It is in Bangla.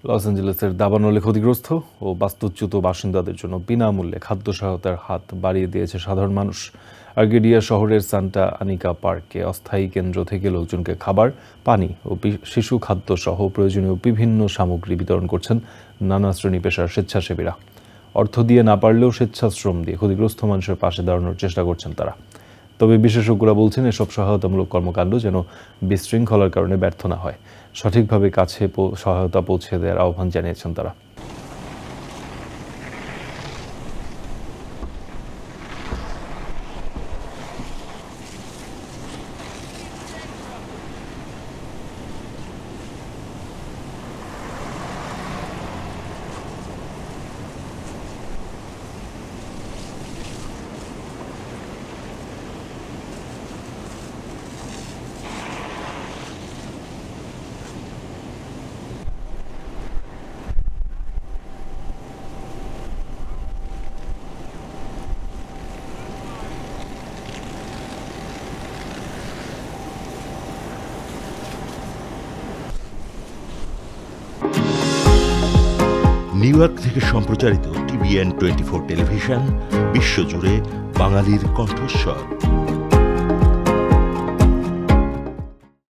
লস অ্যাঞ্জেলেসের দাবানলে ক্ষতিগ্রস্ত ও বাস্তুচ্যুত বাসিন্দাদের জন্য বিনামূল্যে খাদ্য সহায়তার হাত বাড়িয়ে দিয়েছে সাধারণ মানুষ। আর্কেডিয়া শহরের সান্টা আনিকা পার্কে অস্থায়ী কেন্দ্র থেকে লোকজনকে খাবার, পানি ও শিশু খাদ্য সহ প্রয়োজনীয় বিভিন্ন সামগ্রী বিতরণ করছেন নানা শ্রেণী পেশার স্বেচ্ছাসেবীরা। অর্থ দিয়ে না পারলেও স্বেচ্ছাশ্রম দিয়ে ক্ষতিগ্রস্ত মানুষের পাশে দাঁড়ানোর চেষ্টা করছেন তারা। তবে বিশেষজ্ঞরা বলছেন এসব সহায়তামূলক কর্মকাণ্ড যেন বিশৃঙ্খলার কারণে ব্যর্থ না হয়। সঠিকভাবে কাছে সহায়তা পৌঁছে দেওয়ার আহ্বান জানিয়েছেন তারা। নিউ ইয়র্ক থেকে সম্প্রচারিত TVN 24 টেলিভিশন বিশ্বজুড়ে বাঙালির কণ্ঠস্বর।